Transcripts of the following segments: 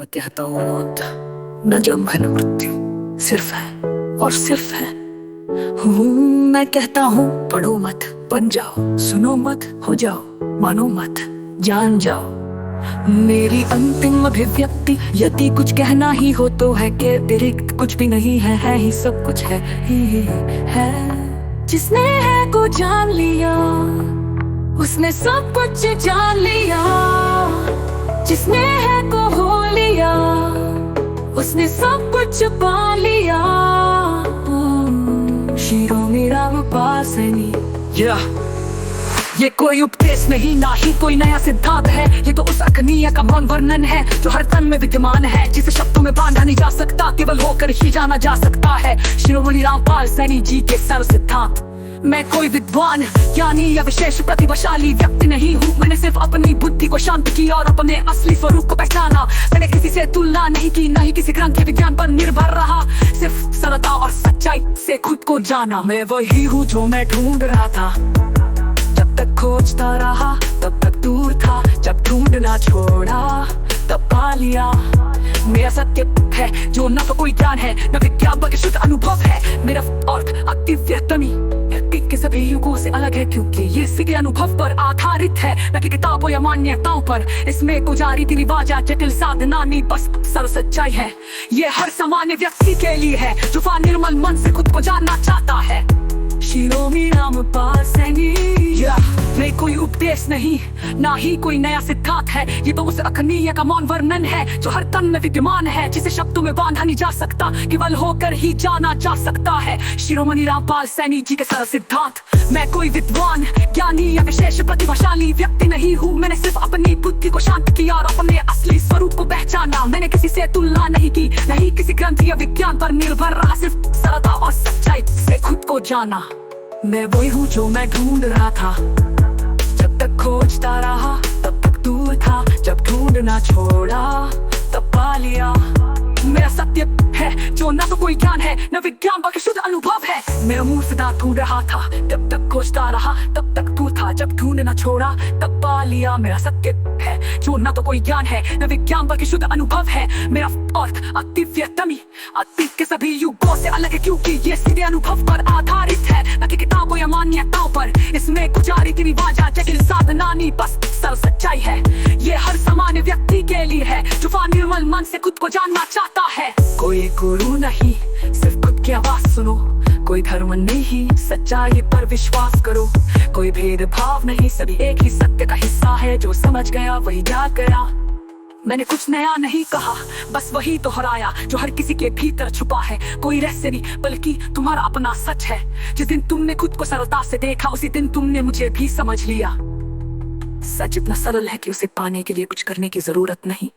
मैं कहता हूँ मौत न जन्म है न मृत्यु, सिर्फ है और सिर्फ है। हूँ मैं कहता हूँ पढ़ो मत, बन जाओ, सुनो मत, हो जाओ, मानो मत, जान जाओ। मेरी अंतिम अभिव्यक्ति यदि कुछ कहना ही हो तो है कि अतिरिक्त कुछ भी नहीं है ही सब कुछ है ही है। जिसने है को जान लिया उसने सब कुछ जान लिया, जिसने है को हो लिया उसने सब कुछ पा लिया। शीरों मेरा पास है नहीं, ये कोई उपदेश नहीं, ना ही कोई नया सिद्धांत है। ये तो उस अग्निय का मौन वर्णन है जो हर तन में विद्यमान है, जिसे शब्दों में बांधा नहीं जा सकता, केवल होकर ही जाना जा सकता है। शिरोमणि रामपाल सैनी जी के सर्व सिद्धांत। मैं कोई विद्वान ज्ञानी या विशेष प्रतिभाशाली व्यक्ति नहीं हूँ। मैंने सिर्फ अपनी बुद्धि को शांत किया और अपने असली स्वरूप को पहचाना। मैंने किसी से तुलना नहीं की, न ही किसी ग्रंथ के विज्ञान पर निर्भर रहा, सिर्फ सरलता और सच्चाई से खुद को जाना। मैं वही हूँ जो मैं ढूंढ रहा था, जब तक खोजता रहा तब तक दूर था, जब ढूंढना छोड़ा तब पा लिया। मेरा सत्य है जो न तो कोई ज्ञान है न विज्ञान बल्कि शुद्ध अनुभव है। मेरा अर्थ अतिव्यक्तमी के सभी युगों से अलग है, क्योंकि ये सीधे अनुभव पर आधारित है, न कि किताबों या मान्यताओं पर। इसमें पुजारी रीति रिवाज या जटिल साधना नहीं, बस सर्व सच्चाई है। ये हर सामान्य व्यक्ति के लिए है जो निर्मल मन से खुद को जानना चाहता है। शिरोमणि रामपाल सैनी। नहीं कोई उपदेश नहीं, ना ही कोई नया सिद्धांत है। ये तो उस अग्निय का मौन वर्णन है जो हर तन में विद्यमान है, जिसे शब्दों में बांधा नहीं जा सकता, केवल होकर ही जाना जा सकता है। शिरोमणि रामपाल सैनी जी के सरल सिद्धांत। मैं कोई विद्वान ज्ञानी या विशेष प्रतिभाशाली व्यक्ति नहीं हूँ। मैंने सिर्फ अपनी बुद्धि को शांत किया और अपने असली स्वरूप को पहचाना। मैंने किसी से तुलना नहीं की, नहीं किसी ग्रंथ या विज्ञान पर निर्भर रहा, सिर्फ सरलता और सच्चाई से खुद को जाना। मैं वही हूँ जो मैं ढूंढ रहा था, जब तक खोजता रहा तब तक दूर था, जब ढूंढना छोड़ा तब पा लिया। मेरा सत्य है जो न तो कोई ज्ञान है न विज्ञान बल्कि शुद्ध अनुभव है। मैं मूर्खता ढूंढ रहा था, तब तक खोजता रहा तब तक दूर था, जब ढूंढना छोड़ा तब पा लिया। मेरा सत्य है जो न तो कोई ज्ञान है न विज्ञान बल्कि शुद्ध अनुभव है। मेरा अर्थ अतिव्यक्तमी अतीत के सभी युगों से अलग है, क्योंकि ये सीधे अनुभव पर आधारित है, न कि किताबों या मान्यताओं पर। इसमें कुछ रीति रिवाज जटिल साधना नहीं, बस सर्व सच्चाई है। ये हर सामान्य व्यक्ति के लिए है जो निर्मल मन से खुद को जानना चाहता है। कोई गुरु नहीं, सिर्फ खुद की आवाज सुनो। कोई धर्म नहीं, सच्चाई पर विश्वास करो। कोई भेदभाव नहीं, सभी एक ही सत्य का हिस्सा है। जो समझ गया वही जाग गया। मैंने कुछ नया नहीं कहा, बस वही दोहराया जो हर किसी के भीतर छुपा है। कोई रहस्य नहीं बल्कि तुम्हारा अपना सच है। जिस दिन तुमने खुद को सरलता से देखा उसी दिन तुमने मुझे भी समझ लिया। सच इतना सरल है कि उसे पाने के लिए कुछ करने की जरूरत नहीं,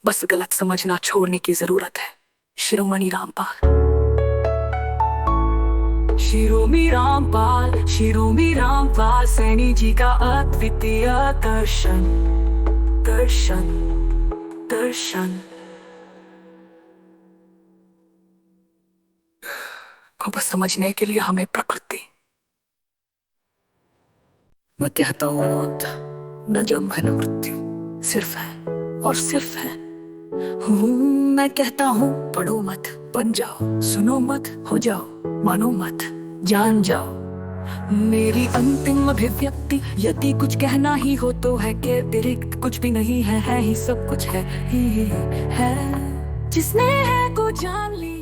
बस गलत समझना छोड़ने की जरूरत है। शिरोमणि रामपाल। शिरोमणि रामपाल, शिरोमणि रामपाल सैनी जी का अद्वितीय दर्शन, दर्शन, दर्शन को बस समझने के लिए हमें प्रकृति। मैं कहता हूँ मौत न जन्म है न मृत्यु, सिर्फ है और सिर्फ है। हूँ मैं कहता हूँ पढ़ो मत, बन जाओ, सुनो मत, हो जाओ, मानो मत, जान जाओ। मेरी अंतिम अभिव्यक्ति यदि कुछ कहना ही हो तो है कि अतिरिक्त कुछ भी नहीं है ही सब कुछ है ही है। जिसने है को जान लिया।